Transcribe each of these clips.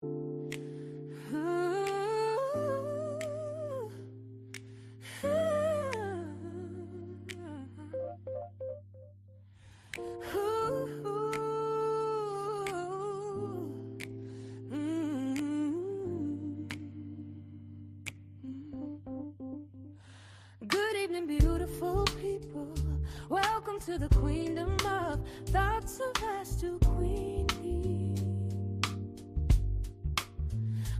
Good evening, beautiful people. Welcome to the queendom of thoughts of us to Queen Bee.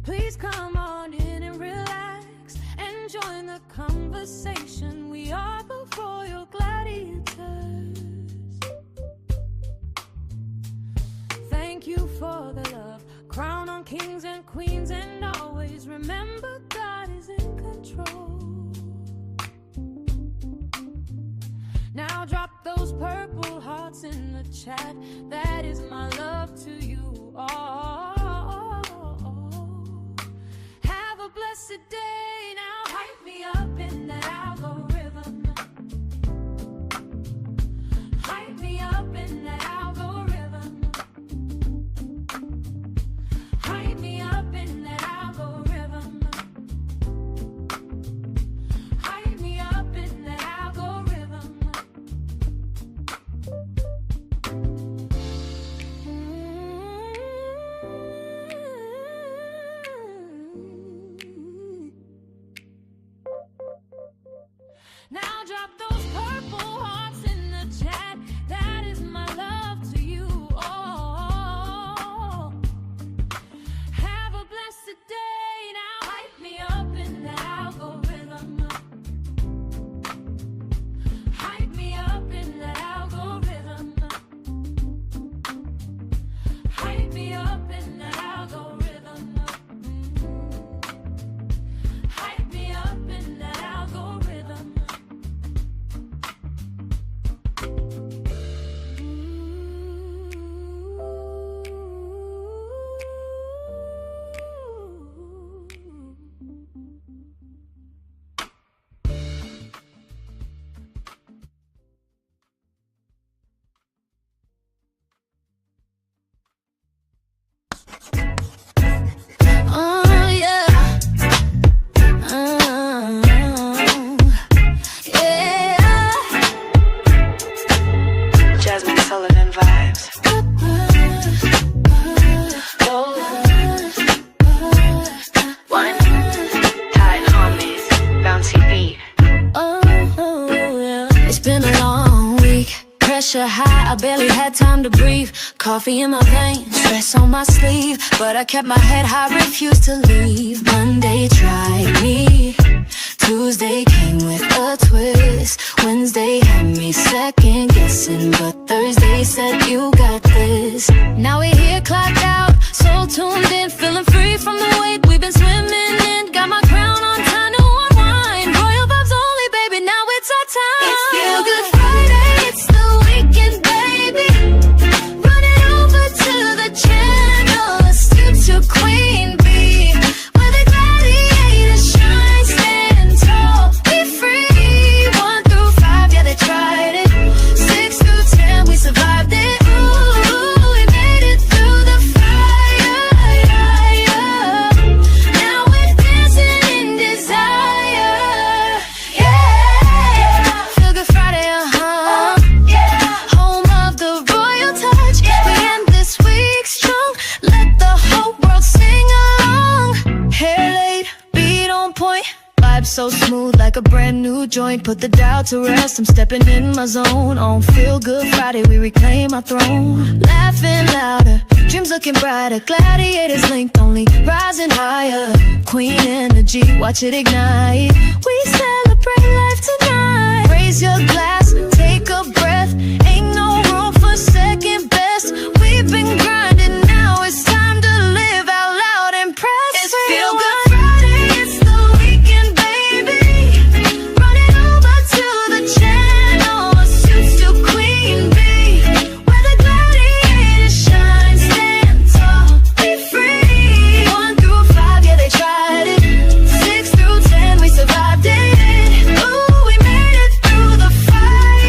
Please come on in and relax and join the conversation. We are both royal gladiators. Thank you for the love. Crown on kings and queens, and always remember God is in control. Now drop those purple hearts in the chat. That is my love to you all. Have a blessed day. Now hype me up in that algorithm. Hype me up in that algorithm. Hype me up in that algorithm. Hype me up in that algorithm. Now drop those purple hearts in the chat. That is my love to you all. Have a blessed day. Now hype me up in the algorithm. Hype me up in the algorithm. Hype me up in the algorithm. Hype me up in the algorithm. Oh yeah. Yeah. Jasmine Sullivan vibes. One tight homies, bouncy beat. Oh, yeah. It's been a long week. Pressure high, I barely had time to breathe. Coffee in my veins, stress on my sleeve. But I kept my head high, refused to leave. Monday tried me. Tuesday came with a twist. Wednesday had me second guessing, but Thursday said you got this. Now we're here, clocked out, so tuned in, feeling free from the weight we've been swimming in. Got my crown on, time to unwind. Royal vibes only, baby, now it's our time. It's Feel Good Friday, it's the weekend, baby. Run it over to the channel, stoop to Queen Bee, where the gladiators shine, stand tall, be free. 1 through 5, yeah, they tried it. 6 through 10, we survived it. Ooh, we made it through the fire. Now we're dancing in desire. Yeah, Feel Good Friday, home of the royal touch. We end this week strong. Let the whole world sing along. Hair laid, beat on point. Vibe so smooth like a brand new joint. Put the doubt to rest, I'm stepping in my zone. On Feel Good Friday, we reclaim our throne. Laughing louder, dreams looking brighter. Gladiators linked, only rising higher. Queen energy, watch it ignite. We celebrate life tonight. Raise your glass, take a breath. Ain't no room for second best. We've been grinding, now it's time to live out loud and press. It's Feel Good Friday, it's the weekend, baby. Run it over to the channel, suits to Queen Bee, where the gladiators shine, stand tall, be free. 1 through 5, yeah, they tried it. 6 through 10, we survived it. Ooh, we made it through the fire.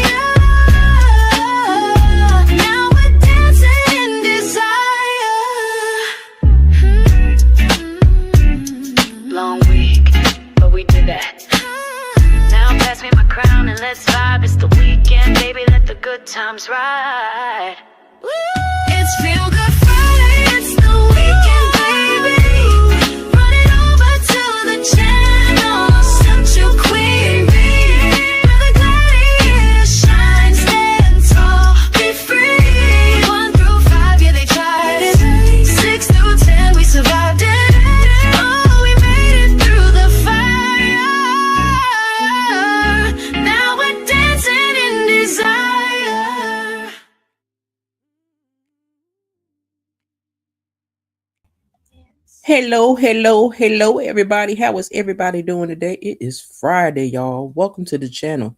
the weekend, baby, let the good times ride. It's Feel Good Friday, it's the weekend, baby. Run it over to the channel, set your queen bee. Where the gladiator shines, stand tall, be free. 1 through 5, yeah, they tried it. 6 through 10, we survived it. Oh, we made it through the fire. Now we're dancing in desire. Hello, everybody. How is everybody doing today? It is Friday, y'all. Welcome to the channel.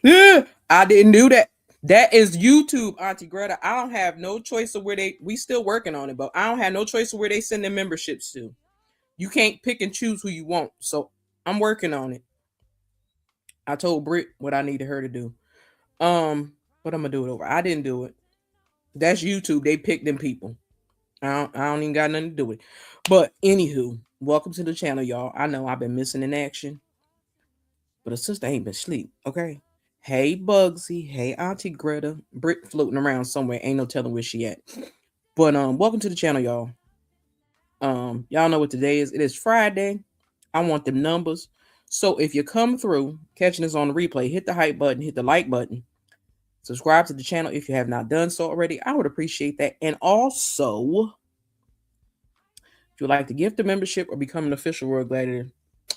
I didn't do that. That is YouTube, Auntie Greta. I don't have no choice of where we still working on it, but I don't have no choice of where they send their memberships to. You can't pick and choose who you want. So I'm working on it. I told Britt what I needed her to do. But I'm gonna do it over. I didn't do it. That's YouTube. They pick them people. I don't even got nothing to do with it. But anywho, welcome to the channel, y'all. I know I've been missing in action, but a sister ain't been asleep, okay? Hey, Bugsy. Hey, Auntie Greta. Britt floating around somewhere. Ain't no telling where she at. But welcome to the channel, y'all. Y'all know what today is. It is Friday. I want them numbers. So if you come through, catching this on the replay, hit the hype button, hit the like button. Subscribe to the channel if you have not done so already. I would appreciate that. And also, if you'd like to gift a membership or become an official World Gladiator,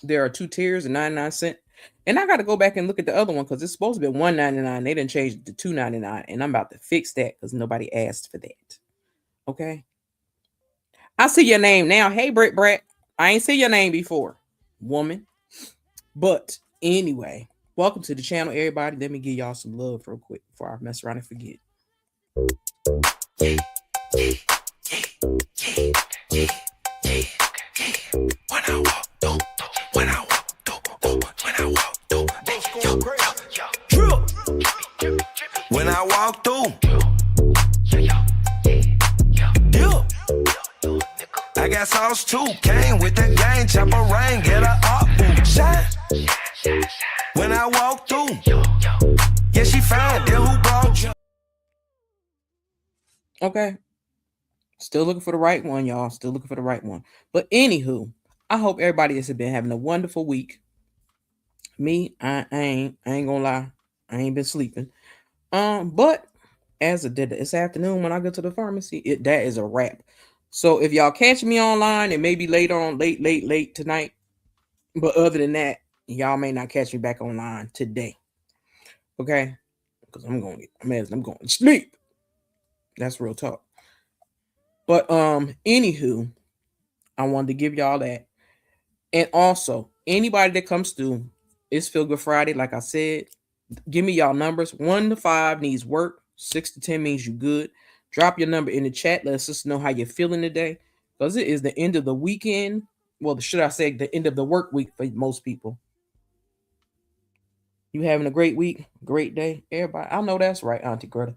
there are 2 tiers and 99 cents. And I got to go back and look at the other one because it's supposed to be $1.99. They didn't change it to $2.99. And I'm about to fix that because nobody asked for that. Okay. I see your name now. Hey, Brett. I ain't seen your name before, woman. But anyway, welcome to the channel, everybody. Let me give y'all some love real quick before I mess around and forget. When I walk through, I got sauce too. Came with the gang, chopper rain, get her up, boom, shine. When I walk through, yeah, she found it. Who brought you? Okay. Still looking for the right one, y'all. Still looking for the right one. But anywho, I hope everybody has been having a wonderful week. Me, I ain't gonna lie. I ain't been sleeping. But as of this afternoon when I go to the pharmacy, that is a wrap. So if y'all catch me online, it may be later on, late tonight. But other than that, y'all may not catch me back online today. Okay? Because I'm going to sleep. That's real talk. But anywho, I wanted to give y'all that. And also, anybody that comes through, it's Feel Good Friday, like I said. Give me y'all numbers. 1 to 5 needs work. 6 to 10 means you good. Drop your number in the chat. Let us know how you're feeling today. Because it is the end of the weekend. Well, should I say the end of the work week for most people. You having a great week? Great day? Everybody? I know that's right, Auntie Greta.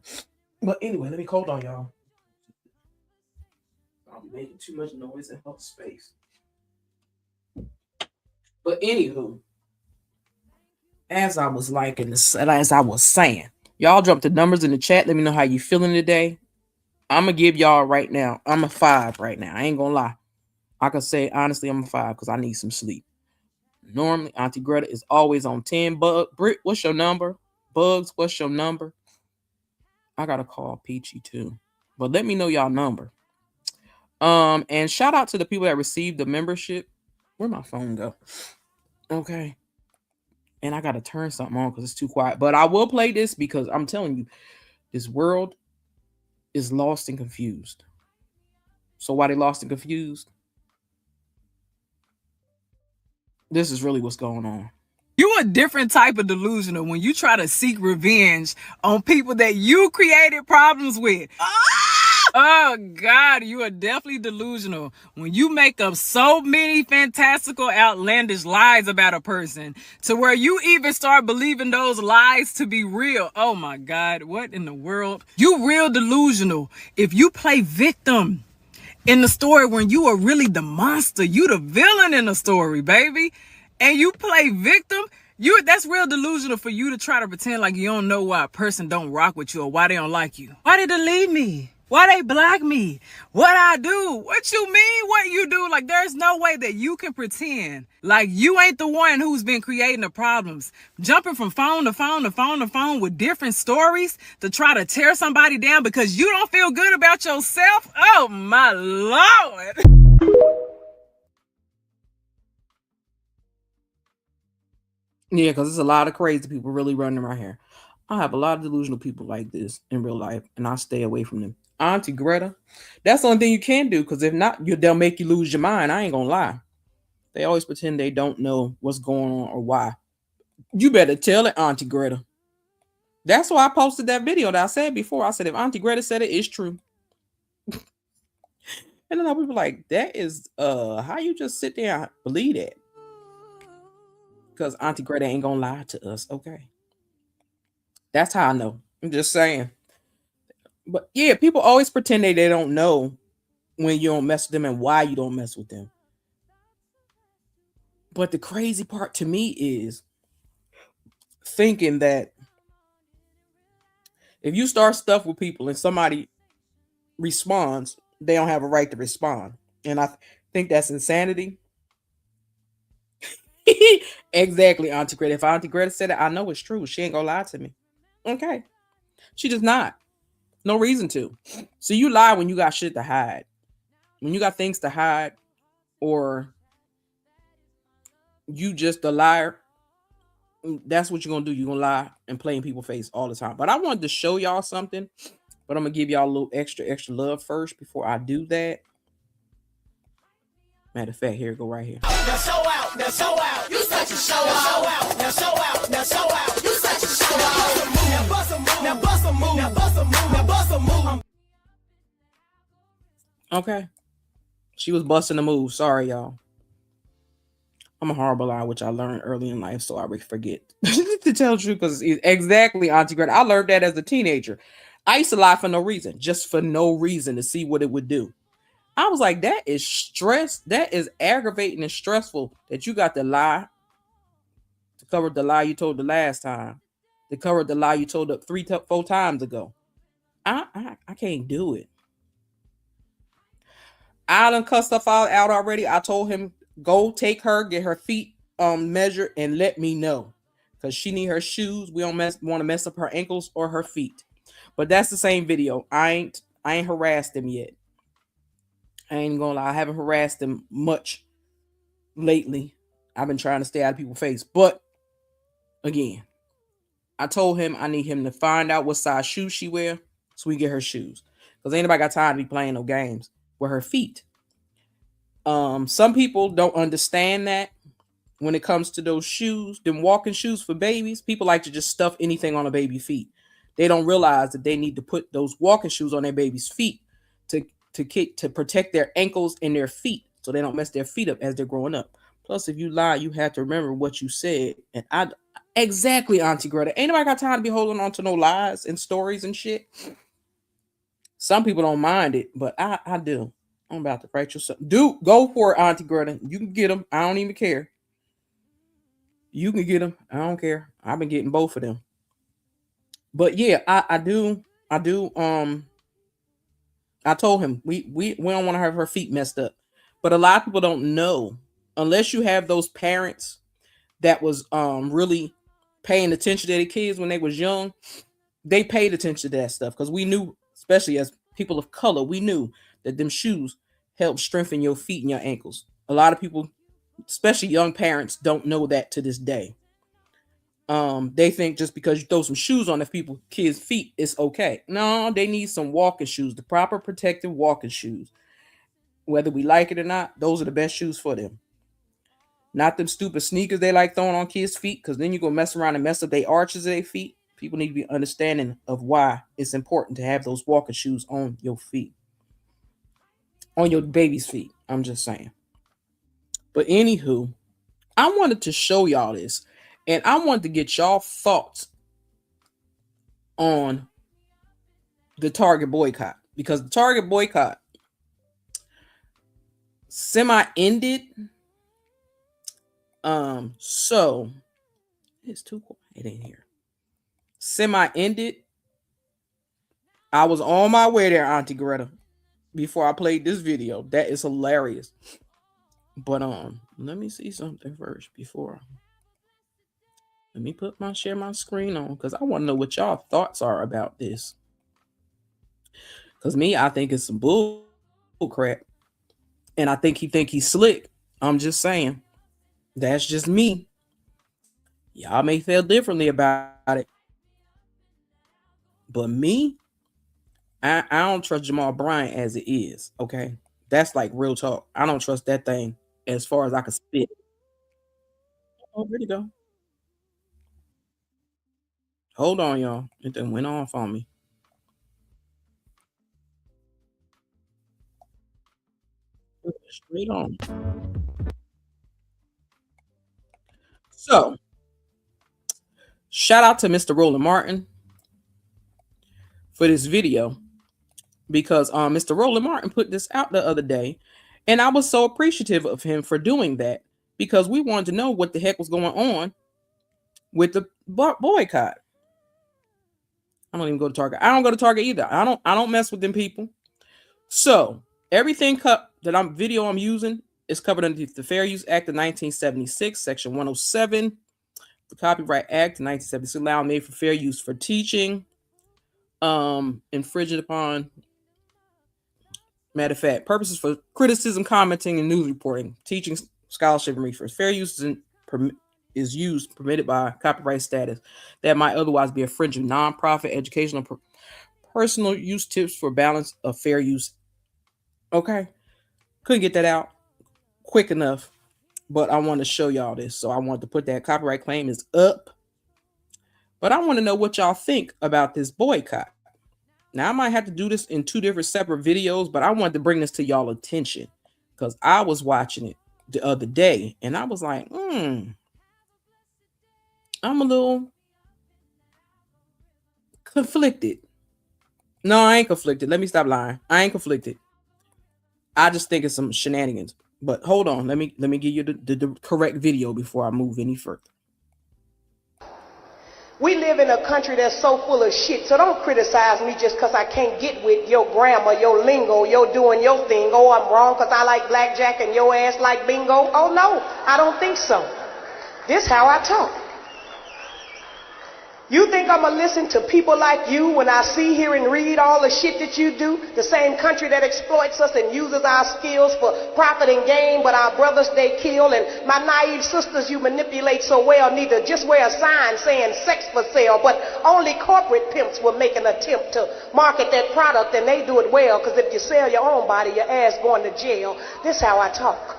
But anyway, let me hold on, y'all. I'll be making too much noise in her space. But anywho, as I was saying, y'all drop the numbers in the chat. Let me know how you feeling today. I'm gonna give y'all right now. I'm a 5 right now. I ain't gonna lie. I can say honestly, I'm a 5 because I need some sleep. Normally, Auntie Greta is always on 10. Britt, what's your number? Bugs, what's your number? I gotta call Peachy too. But let me know y'all number. And shout out to the people that received the membership. Where'd my phone go? Okay. And I gotta turn something on because it's too quiet. But I will play this because I'm telling you, this world is lost and confused. So why they lost and confused? This is really what's going on. You're a different type of delusional when you try to seek revenge on people that you created problems with. Oh, God, you are definitely delusional when you make up so many fantastical, outlandish lies about a person to where you even start believing those lies to be real. Oh, my God, what in the world? You real delusional if you play victim in the story when you are really the monster. You the villain in the story, baby. And you play victim, That's real delusional for you to try to pretend like you don't know why a person don't rock with you or why they don't like you. Why they delete me? Why they block me? What I do? What you mean what you do? Like, there's no way that you can pretend like you ain't the one who's been creating the problems. Jumping from phone to phone to phone to phone with different stories to try to tear somebody down because you don't feel good about yourself. Oh my Lord. Yeah, because there's a lot of crazy people really running around here. I have a lot of delusional people like this in real life, and I stay away from them. Auntie Greta, that's the only thing you can do, because if not, they'll make you lose your mind. I ain't gonna lie. They always pretend they don't know what's going on or why. You better tell it, Auntie Greta. That's why I posted that video that I said before. I said, if Auntie Greta said it, it's true. And then people were like, that is how you just sit there and believe that. Because Auntie Greta ain't gonna lie to us, okay? That's how I know. I'm just saying. But yeah, people always pretend they don't know when you don't mess with them and why you don't mess with them. But the crazy part to me is thinking that if you start stuff with people and somebody responds, they don't have a right to respond. And I think that's insanity. Exactly, Auntie Greta. If Auntie Greta said it, I know it's true. She ain't gonna lie to me. Okay. She does not. No reason to. So you lie when you got shit to hide. When you got things to hide, or you just a liar, that's what you're gonna do. You're gonna lie and play in people's face all the time. But I wanted to show y'all something, but I'm gonna give y'all a little extra love first before I do that. Matter of fact, here, go right here. Now show out, now show out. You such a show out. Now show out, now show out. You such a show out. Now bust a move, now bust a move, now bust a move, now bust a move. Okay. She was busting the move. Sorry, y'all. I'm a horrible liar, which I learned early in life, so I forget to tell the truth, because exactly, Auntie Greta. I learned that as a teenager. I used to lie for no reason, just for no reason, to see what it would do. I was like, that is stress. That is aggravating and stressful that you got to lie to cover the lie you told the last time, to cover the lie you told up 4 times ago. I can't do it. I done cussed stuff out already. I told him, go take her, get her feet measured, and let me know, because she need her shoes. We don't want to mess up her ankles or her feet. But that's the same video. I ain't harassed him yet. I ain't gonna lie, I haven't harassed him much lately. I've been trying to stay out of people's face. But again, I told him I need him to find out what size shoes she wear so we get her shoes. Because ain't nobody got time to be playing no games with her feet. Some people don't understand that when it comes to those shoes, them walking shoes for babies. People like to just stuff anything on a baby's feet. They don't realize that they need to put those walking shoes on their baby's feet to protect their ankles and their feet, so they don't mess their feet up as they're growing up. Plus, if you lie, you have to remember what you said. And exactly, Auntie Greta. Ain't nobody got time to be holding on to no lies and stories and shit. Some people don't mind it, but I do. I'm about to write you something. Dude, go for it, Auntie Greta. You can get them. I don't even care. You can get them. I don't care. I've been getting both of them. But yeah, I do. I told him we don't want to have her feet messed up. But a lot of people don't know, unless you have those parents that was really paying attention to their kids when they was young. They paid attention to that stuff, because we knew, especially as people of color, we knew that them shoes help strengthen your feet and your ankles. A lot of people, especially young parents, don't know that to this day. They think just because you throw some shoes on the kids' feet, it's okay. No, they need some walking shoes, the proper protective walking shoes. Whether we like it or not, those are the best shoes for them. Not them stupid sneakers they like throwing on kids' feet, because then you go mess around and mess up their arches of their feet. People need to be understanding of why it's important to have those walking shoes on your feet. On your baby's feet. I'm just saying. But anywho, I wanted to show y'all this. And I wanted to get y'all thoughts on the Target boycott. Because the Target boycott semi-ended. So It's too quiet in here. Semi ended. I was on my way there, Auntie Greta, before I played this video. That is hilarious. But let me see something first before. Let me share my screen on because I want to know what y'all thoughts are about this. Because me, I think it's some bull crap. And I think he's slick. I'm just saying. That's just me. Y'all may feel differently about it. But me, I don't trust Jamal Bryant as it is. Okay. That's like real talk. I don't trust that thing as far as I can spit. Oh, where'd it go? Hold on, y'all. It then went off on me. Straight on. So, shout out to Mr. Roland Martin for this video because Mr. Roland Martin put this out the other day, and I was so appreciative of him for doing that because we wanted to know what the heck was going on with the boycott. I don't even go to Target. I don't go to Target either. I don't mess with them people. So everything that I'm using is covered under the Fair Use Act of 1976, Section 107, the Copyright Act of 1976, allowing made for fair use for teaching, infringing upon, matter of fact, purposes for criticism, commenting, and news reporting, teaching, scholarship, and research. Fair use is used permitted by copyright status that might otherwise be infringing nonprofit, educational, personal use tips for balance of fair use. Okay, couldn't get that out quick enough, but I want to show y'all this. So I wanted to put that copyright claim is up, but I want to know what y'all think about this boycott. Now I might have to do this in 2 different separate videos, but I wanted to bring this to y'all attention because I was watching it the other day and I was like, I'm a little conflicted. No, I ain't conflicted. Let me stop lying. I ain't conflicted. I just think it's some shenanigans. But hold on. Let me give you the correct video before I move any further. We live in a country that's so full of shit, so don't criticize me just because I can't get with your grammar, your lingo, your doing your thing. Oh, I'm wrong because I like blackjack and your ass like bingo. Oh, no, I don't think so. This how I talk. You think I'm going to listen to people like you when I see, hear, and read all the shit that you do? The same country that exploits us and uses our skills for profit and gain, but our brothers they kill, and my naive sisters you manipulate so well need to just wear a sign saying sex for sale, but only corporate pimps will make an attempt to market that product, and they do it well, because if you sell your own body, your ass going to jail. This how I talk.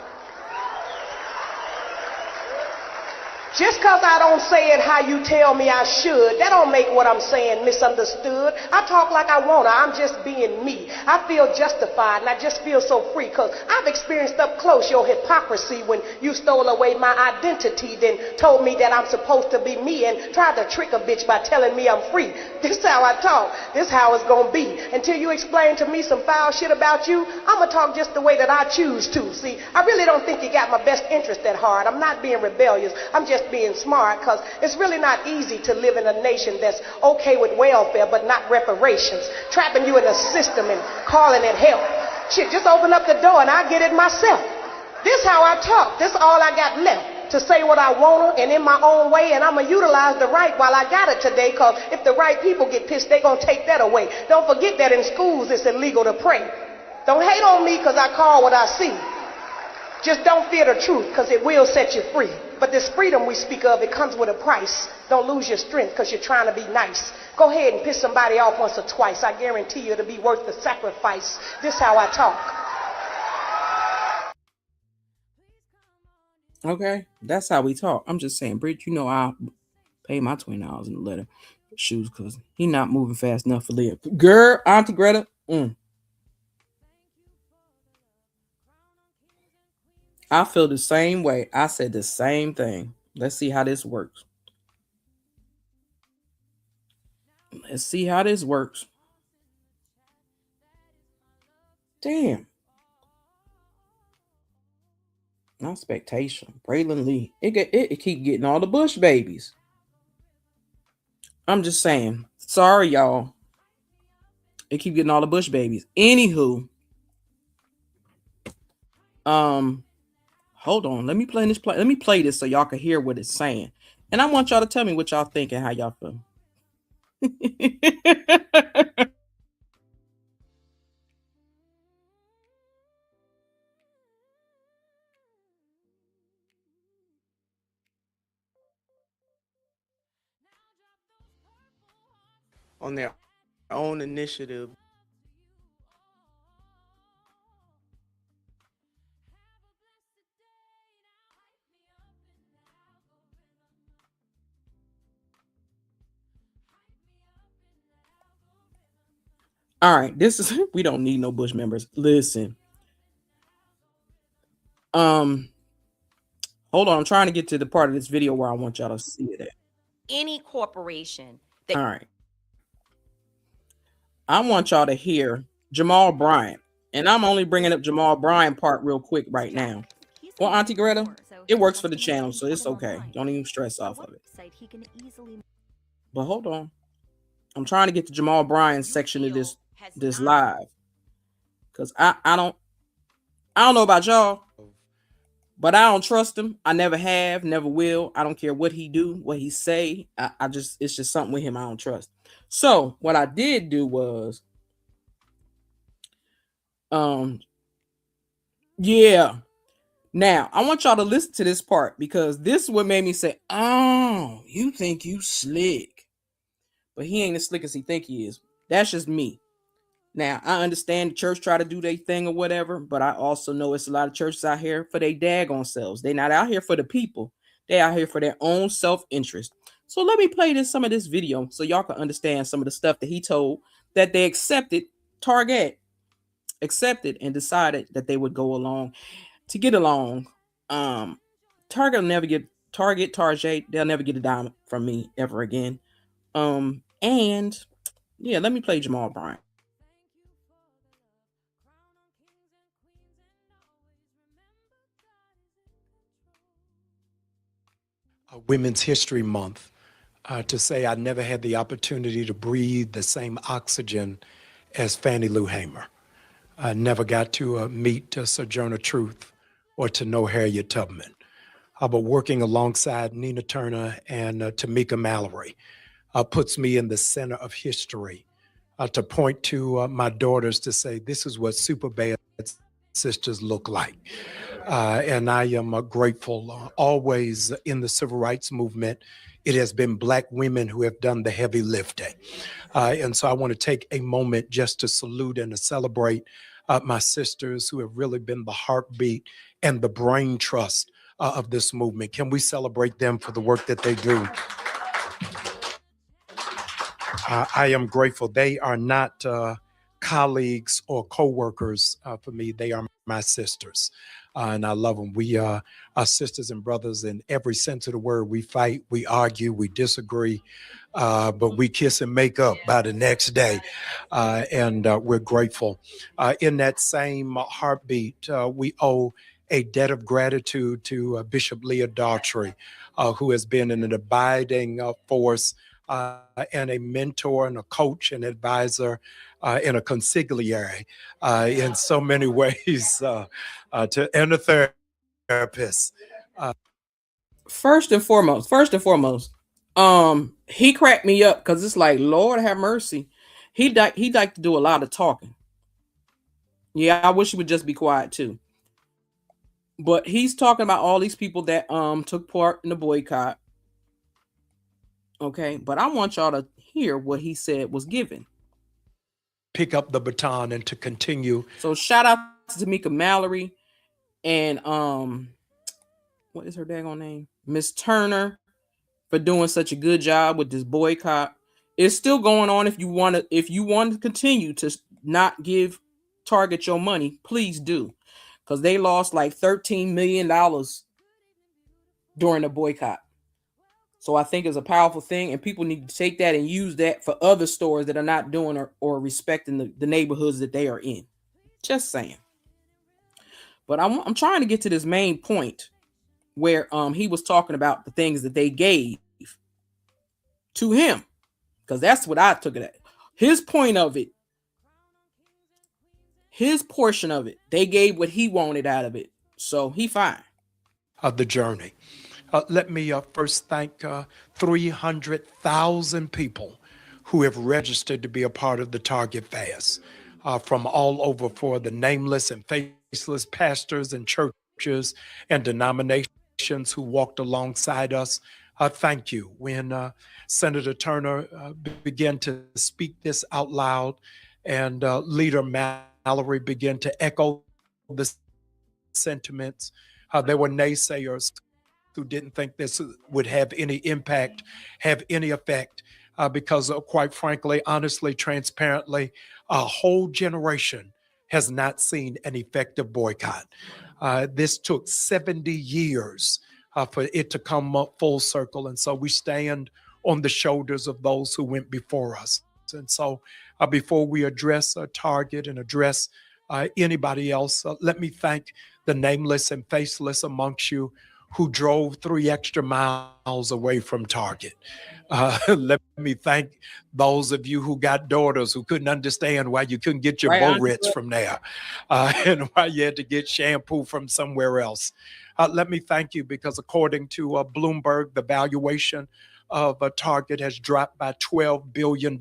Just because I don't say it how you tell me I should, that don't make what I'm saying misunderstood. I talk like I want to. I'm just being me. I feel justified and I just feel so free because I've experienced up close your hypocrisy when you stole away my identity, then told me that I'm supposed to be me and tried to trick a bitch by telling me I'm free. This is how I talk. This is how it's going to be. Until you explain to me some foul shit about you, I'm going to talk just the way that I choose to. See, I really don't think you got my best interest at heart. I'm not being rebellious. I'm just being smart because it's really not easy to live in a nation that's okay with welfare but not reparations, trapping you in a system and calling it help. Shit, just open up the door and I get it myself. This how I talk. This all I got left to say what I want and in my own way, and I'm going to utilize the right while I got it today, because if the right people get pissed, they're going to take that away. Don't forget that in schools it's illegal to pray. Don't hate on me because I call what I see. Just don't fear the truth because it will set you free. But this freedom we speak of, it comes with a price. Don't lose your strength because you're trying to be nice. Go ahead and piss somebody off once or twice. I guarantee you it'll be worth the sacrifice. This how I talk. Okay, that's how we talk. I'm just saying, Bridge, you know I'll pay my $20 in the letter for shoes because he not moving fast enough for Leah. Girl, Auntie Greta, I feel the same way. I said the same thing. Let's see how this works. Let's see how this works. Damn. Not expectation. Braylon Lee. It keep getting all the Bush babies. I'm just saying. Sorry, y'all. They keep getting all the Bush babies. Anywho, hold on. Let me play this. Let me play this so y'all can hear what it's saying. And I want y'all to tell me what y'all think and how y'all feel. On their own initiative. All right, this is we don't need no Bush members. Listen. Hold on, I'm trying to get to the part of this video where I want y'all to see it at. Any corporation that All right. I want y'all to hear Jamal Bryant. And I'm only bringing up Jamal Bryant part real quick right now. Well, Auntie Greta, it works for the channel, so it's okay. Don't even stress off of it. But hold on. I'm trying to get to Jamal Bryant's section of this live. Because I don't know about y'all, but I don't trust him. I never have, never will. I don't care what he do, what he say. It's just something with him I don't trust. So what I did do was, yeah. Now I want y'all to listen to this part because this is what made me say, "Oh, you think you slick," but he ain't as slick as he think he is. That's just me. Now I understand the church try to do their thing or whatever, but I also know it's a lot of churches out here for their daggone selves. They not out here for the people. They out here for their own self-interest. So let me play some of this video so y'all can understand some of the stuff that he told that they accepted. Target accepted and decided that they would go along to get along. Target will never get Target. They'll never get a dime from me ever again. And yeah, let me play Jamal Bryant. Women's History Month to say I never had the opportunity to breathe the same oxygen as Fannie Lou Hamer. I never got to meet Sojourner Truth or to know Harriet Tubman. But working alongside Nina Turner and Tamika Mallory puts me in the center of history to point to my daughters to say, this is what super bad sisters look like. And I am grateful. Always in the civil rights movement, it has been Black women who have done the heavy lifting. And so I want to take a moment just to salute and to celebrate my sisters who have really been the heartbeat and the brain trust of this movement. Can we celebrate them for the work that they do? I am grateful. They are not colleagues or co-workers for me. They are my sisters. And I love them. We are sisters and brothers in every sense of the word. We fight, we argue, we disagree, but we kiss and make up by the next day. And we're grateful. In that same heartbeat, we owe a debt of gratitude to Bishop Leah Daughtry, who has been an abiding force and a mentor and a coach and advisor and a consigliere in so many ways, and a therapist. First and foremost, he cracked me up because it's like, Lord have mercy. He'd like to do a lot of talking. Yeah, I wish he would just be quiet too. But he's talking about all these people that took part in the boycott. Okay, but I want y'all to hear what he said was given. Pick up the baton and to continue. So shout out to Tamika Mallory and what is her daggone name? Miss Turner for doing such a good job with this boycott. It's still going on. If you want to continue to not give Target your money, please do. Because they lost like $13 million during the boycott. So I think it's a powerful thing, and people need to take that and use that for other stores that are not doing or respecting the neighborhoods that they are in. Just saying. But I'm trying to get to this main point where he was talking about the things that they gave to him. because that's what I took it at. His point of it, his portion of it, they gave what he wanted out of it. So he fine. The journey. Let me first thank 300,000 people who have registered to be a part of the Target Fast from all over, for the nameless and faceless pastors and churches and denominations who walked alongside us. Thank you. When Senator Turner began to speak this out loud, and Leader Mallory began to echo the sentiments, there were naysayers who didn't think this would have any impact, have any effect, because quite frankly, honestly, transparently, a whole generation has not seen an effective boycott. This took 70 years for it to come up full circle. And so we stand on the shoulders of those who went before us. And so before we address Target and address anybody else, let me thank the nameless and faceless amongst you who drove 3 extra miles away from Target. Let me thank those of you who got daughters who couldn't understand why you couldn't get your Boritz from there and why you had to get shampoo from somewhere else. Let me thank you, because according to Bloomberg, the valuation of Target has dropped by $12 billion.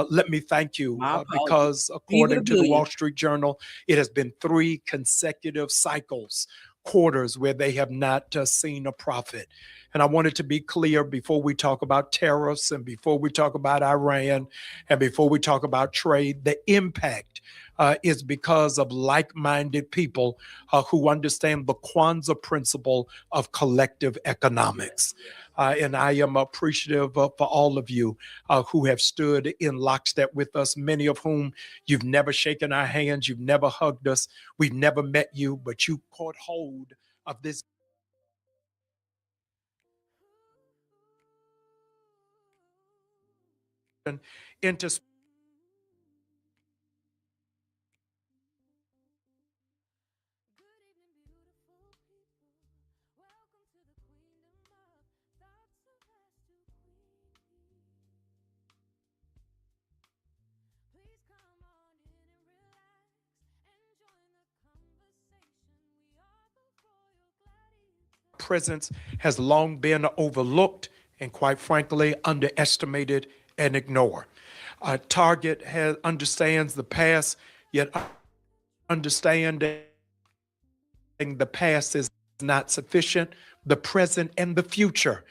Let me thank you because according to the Wall Street Journal, it has been 3 consecutive quarters where they have not seen a profit. And I wanted to be clear before we talk about tariffs and before we talk about Iran and before we talk about trade, the impact is because of like-minded people who understand the Kwanzaa principle of collective economics. And I am appreciative for all of you who have stood in lockstep with us, many of whom you've never shaken our hands, you've never hugged us, we've never met you, but you caught hold of this into presence has long been overlooked and, quite frankly, underestimated and ignored. Target understands the past, yet understanding the past is not sufficient. The present and the future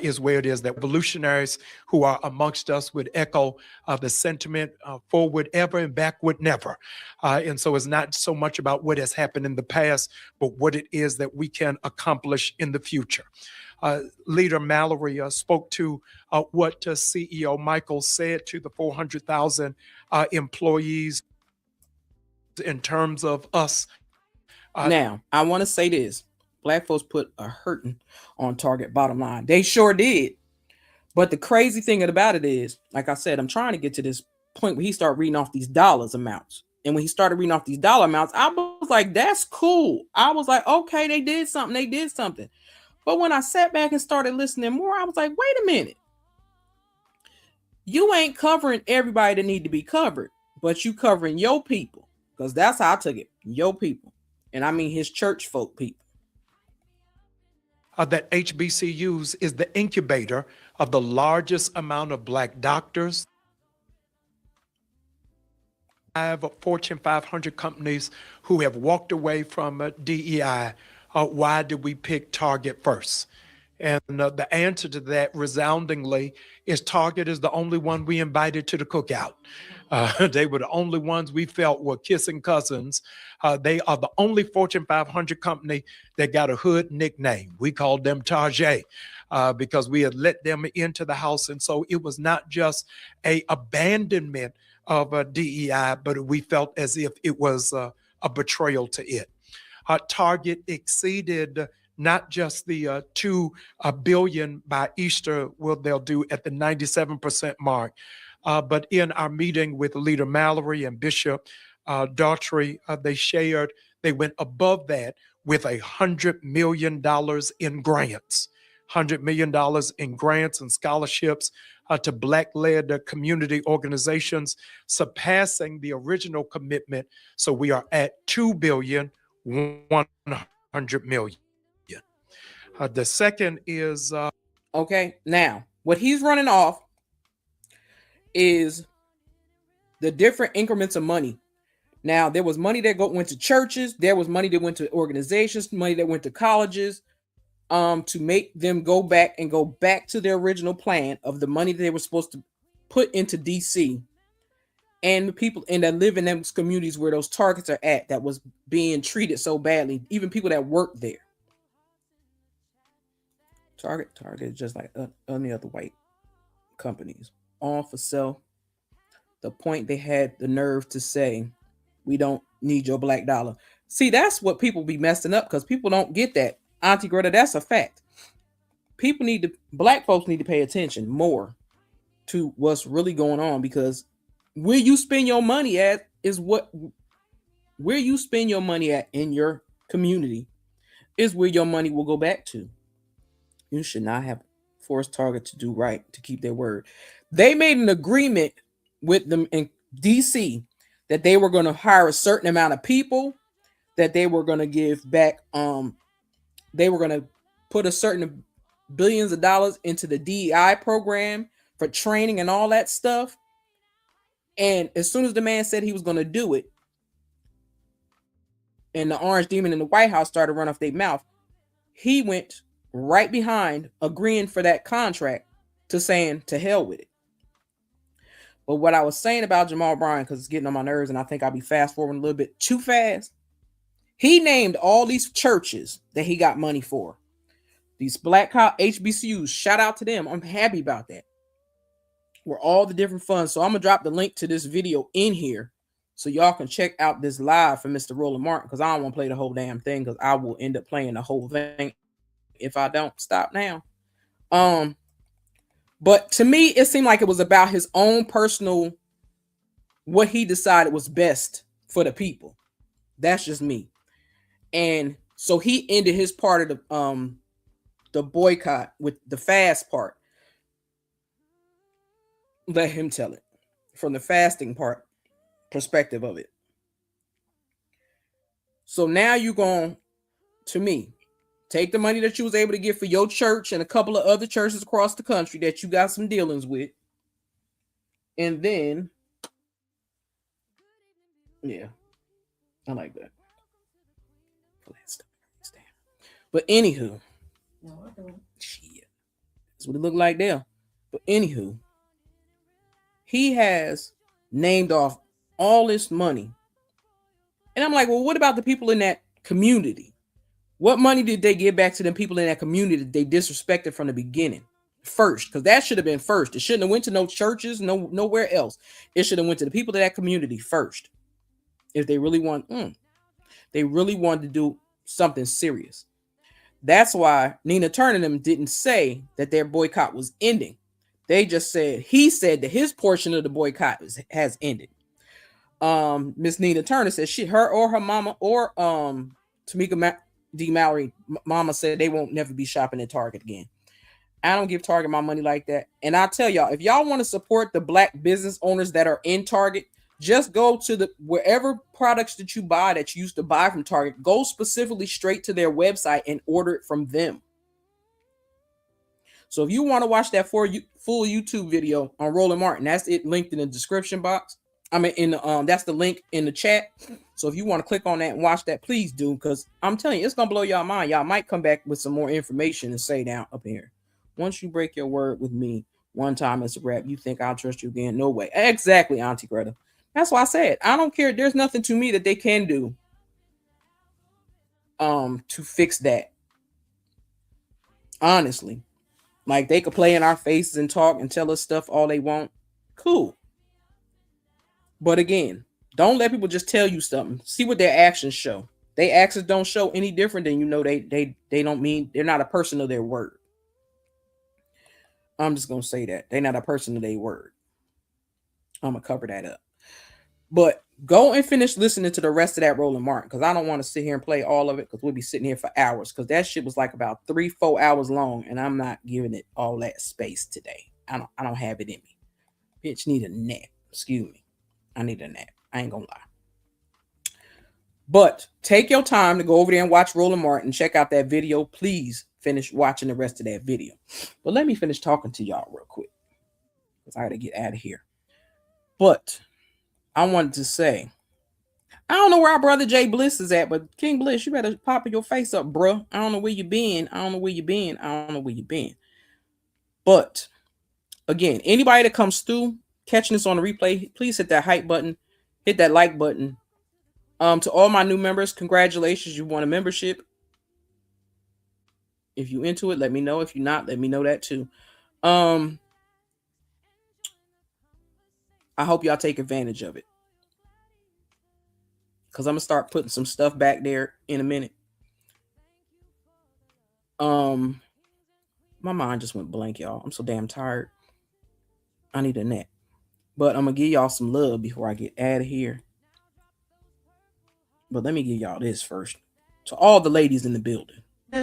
is where it is. That revolutionaries who are amongst us would echo the sentiment, forward ever and backward never. And so it's not so much about what has happened in the past, but what it is that we can accomplish in the future. Leader Mallory spoke to what CEO Michael said to the 400,000 employees in terms of us. Now, I want to say this. Black folks put a hurting on Target, bottom line. They sure did. But the crazy thing about it is, like I said, I'm trying to get to this point where he started reading off these dollars amounts. And when he started reading off these dollar amounts, I was like, that's cool. I was like, okay, they did something. But when I sat back and started listening more, I was like, wait a minute. You ain't covering everybody that need to be covered, but you covering your people. Because that's how I took it. Your people. And I mean his church folk people. That HBCUs is the incubator of the largest amount of Black doctors. 5 Fortune 500 companies who have walked away from DEI. Why did we pick Target first? And the answer to that resoundingly is Target is the only one we invited to the cookout. They were the only ones we felt were kissing cousins. They are the only Fortune 500 company that got a hood nickname. We called them Target because we had let them into the house. And so it was not just a abandonment of DEI, but we felt as if it was a betrayal to it. Target exceeded not just the $2 billion by Easter, well, they'll do at the 97% mark. But in our meeting with Leader Mallory and Bishop Daughtry, they shared they went above that with $100 million in grants $100 million in grants and scholarships to Black-led community organizations, surpassing the original commitment. So we are at $2,100,000,000. The second is Okay, now what he's running off is the different increments of money. Now, there was money that went to churches, there was money that went to organizations, money that went to colleges, to make them go back to their original plan of the money that they were supposed to put into DC, and the people that live in those communities where those targets are at that was being treated so badly, even people that work there. Target is just like any other white companies, all for self. The point they had the nerve to say, we don't need your black dollar. See, that's what people be messing up, because people don't get that. Auntie Greta, that's a fact. Black folks need to pay attention more to what's really going on, because where you spend your money at where you spend your money at in your community is where your money will go back to. You should not have forced Target to do right, to keep their word. They made an agreement with them in DC that they were going to hire a certain amount of people, that they were going to give back. They were going to put a certain billions of dollars into the DEI program for training and all that stuff. And as soon as the man said he was going to do it, and the orange demon in the White House started running off their mouth, he went right behind agreeing for that contract to saying to hell with it. But what I was saying about Jamal Bryant, because it's getting on my nerves, and I think I'll be fast forwarding a little bit too fast. He named all these churches that he got money for. These black HBCUs, shout out to them. I'm happy about that. Were all the different funds. So I'm going to drop the link to this video in here so y'all can check out this live from Mr. Roland Martin, because I don't want to play the whole damn thing, because I will end up playing the whole thing if I don't stop now. But to me, it seemed like it was about his own personal, what he decided was best for the people. That's just me. And so he ended his part of the boycott with the fast part. Let him tell it from the fasting part perspective of it. So now you're going, to me, take the money that you was able to get for your church and a couple of other churches across the country that you got some dealings with. And then, yeah, I like that. But anywho, shit, that's what it looked like there. But anywho, he has named off all this money. And I'm like, well, what about the people in that community? What money did they give back to them people in that community that they disrespected from the beginning? First, because that should have been first. It shouldn't have went to no churches, nowhere else. It should have went to the people of that community first. If they really wanted to do something serious. That's why Nina Turner and them didn't say that their boycott was ending. They just said, he said that his portion of the boycott has ended. Miss Nina Turner said her or her mama or Tamika D. Mallory mama said they won't never be shopping at Target again. I don't give Target my money like that. And I tell y'all, if y'all want to support the black business owners that are in Target, just go to wherever products that you buy that you used to buy from Target, go specifically straight to their website and order it from them. So if you want to watch that full YouTube video on Roland Martin, that's it linked in the description box. I mean, that's the link in the chat. So if you want to click on that and watch that, please do, because I'm telling you, it's gonna blow y'all mind. Y'all might come back with some more information and say down up here, once you break your word with me one time as a rap, you think I'll trust you again? No way. Exactly, Auntie Greta. That's why I said I don't care. There's nothing to me that they can do to fix that. Honestly, like they could play in our faces and talk and tell us stuff all they want. Cool. But again, don't let people just tell you something. See what their actions show. Their actions don't show any different than, they don't mean, they're not a person of their word. I'm just gonna say that they're not a person of their word. I'm gonna cover that up. But go and finish listening to the rest of that Roland Martin, because I don't want to sit here and play all of it, because we'll be sitting here for hours, because that shit was like about 3-4 hours long, and I'm not giving it all that space today. I don't have it in me. Bitch need a nap. Excuse me. I need a nap. I ain't gonna lie. But take your time to go over there and watch Roland Martin. Check out that video. Please finish watching the rest of that video. But let me finish talking to y'all real quick, because I gotta get out of here. But I wanted to say, I don't know where our brother Jay Bliss is at, but King Bliss, you better pop your face up, bro. I don't know where you been. I don't know where you been. I don't know where you been. But again, anybody that comes through catching this on the replay, please hit that hype button, hit that like button. To all my new members, congratulations, you won a membership. If you into it, let me know. If you're not, let me know that too. I hope y'all take advantage of it, because I'm gonna start putting some stuff back there in a minute. My mind just went blank, y'all. I'm so damn tired. I need a nap. But I'm gonna give y'all some love before I get out of here. But let me give y'all this first. To all the ladies in the building.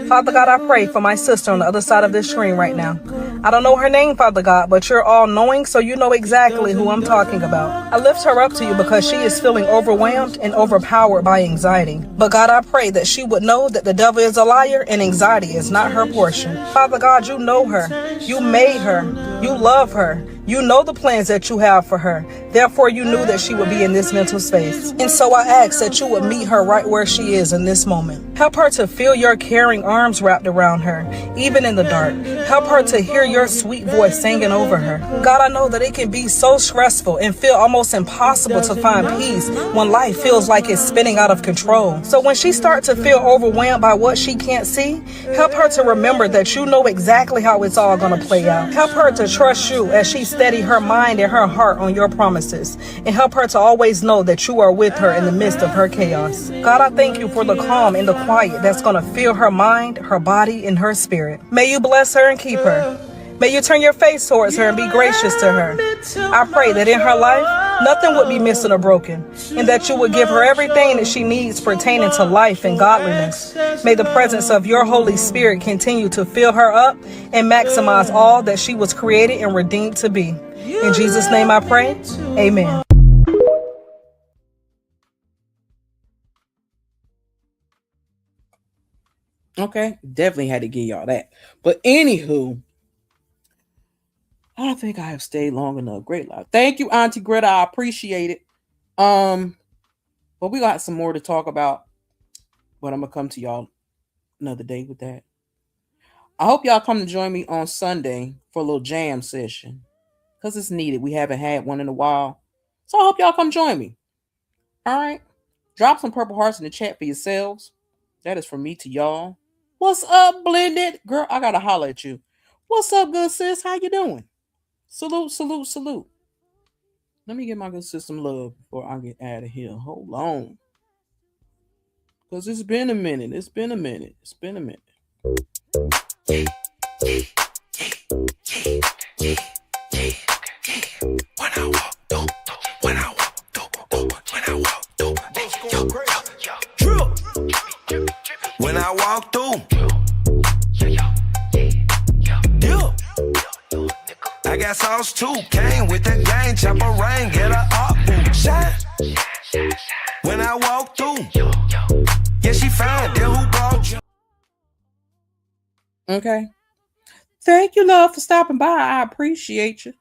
Father God, I pray for my sister on the other side of this screen right now. I don't know her name, Father God, but you're all knowing, so you know exactly who I'm talking about. I lift her up to you because she is feeling overwhelmed and overpowered by anxiety. But God, I pray that she would know that the devil is a liar and anxiety is not her portion. Father God, you know her. You made her. You love her. You know the plans that you have for her. Therefore, you knew that she would be in this mental space. And so I ask that you would meet her right where she is in this moment. Help her to feel your caring arms wrapped around her, even in the dark. Help her to hear your sweet voice singing over her. God, I know that it can be so stressful and feel almost impossible to find peace when life feels like it's spinning out of control. So when she starts to feel overwhelmed by what she can't see, help her to remember that you know exactly how it's all going to play out. Help her to trust you as she steady her mind and her heart on your promises, and help her to always know that you are with her in the midst of her chaos. God, I thank you for the calm and the quiet that's going to fill her mind, her body, and her spirit. May you bless her and keep her. May you turn your face towards her and be gracious to her. I pray that in her life, nothing would be missing or broken, and that you would give her everything that she needs pertaining to life and godliness. May the presence of your Holy Spirit continue to fill her up and maximize all that she was created and redeemed to be. In Jesus' name I pray, amen. Okay, definitely had to give y'all that. But anywho, I think I have stayed long enough. Great life. Thank you, Auntie Greta. I appreciate it. But we got some more to talk about. But I'm gonna come to y'all another day with that. I hope y'all come to join me on Sunday for a little jam session, because it's needed. We haven't had one in a while. So I hope y'all come join me. All right. Drop some purple hearts in the chat for yourselves. That is from me to y'all. What's up, Blended? Girl, I gotta holler at you. What's up, good sis? How you doing? Salute, salute, salute. Let me give my good sis some love before I get out of here. Hold on. Because it's been a minute. It's been a minute. It's been a minute. When I walk through, I got sauce too. Came with the gang, chopper rain, get her up, shine. When I walk through, yeah, she found them who brought you. Okay. Thank you, love, for stopping by. I appreciate you.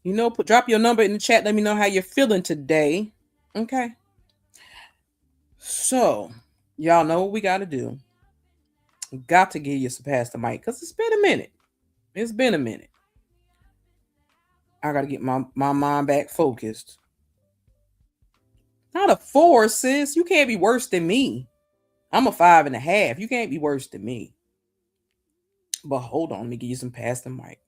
You know, drop your number in the chat. Let me know how you're feeling today. Okay. So, y'all know what we got to do. We got to give you some Pass the Mic, because it's been a minute. It's been a minute. I got to get my mind back focused. Not a 4, sis. You can't be worse than me. I'm a 5.5. You can't be worse than me. But hold on, let me give you some Pass the Mic.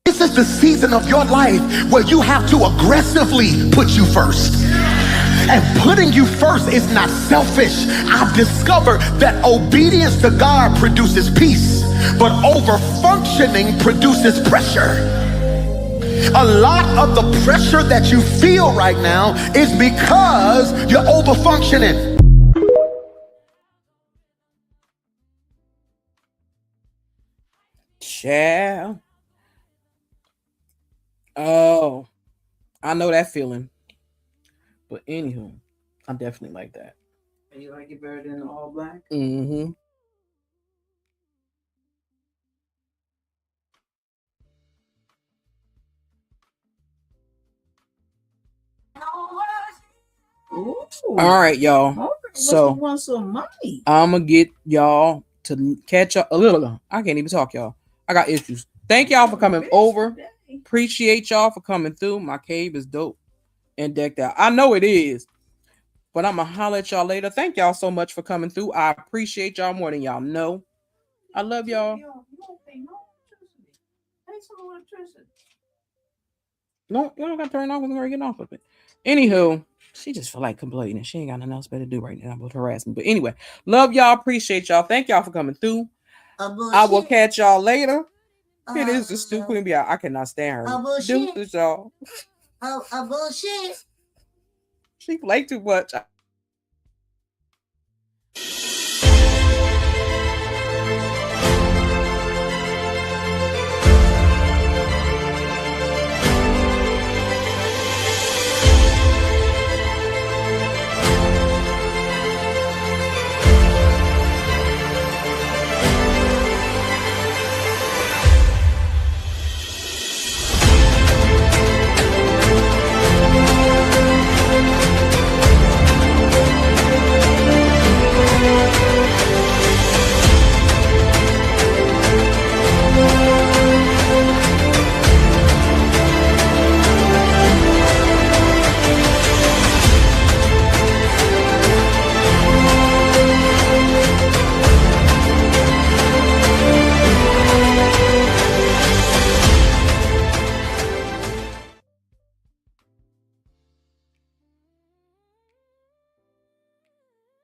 This is the season of your life where you have to aggressively put you first. And putting you first is not selfish. I've discovered that obedience to God produces peace, but over-functioning produces pressure. A lot of the pressure that you feel right now is because you're overfunctioning. Child. Oh, I know that feeling. But anywho, I'm definitely like that. You like it better than all black? Mm-hmm. Ooh. All right, y'all. Okay, So want some money. I'm gonna get y'all to catch up a little. I can't even talk, y'all. I got issues. Thank y'all for coming over. Appreciate y'all for coming through. My cave is dope and decked out. I know it is, but I'm gonna holler at y'all later. Thank y'all so much for coming through. I appreciate y'all more than y'all know. I love y'all. No, you don't got to turn off. We're getting off of it. Anywho, she just feel like complaining. She ain't got nothing else better to do right now but harass me. But anyway, love y'all. Appreciate y'all. Thank y'all for coming through. I will catch y'all later. It is the stupid be out. I cannot stand her. Deuces, y'all. Bullshit. She play too much.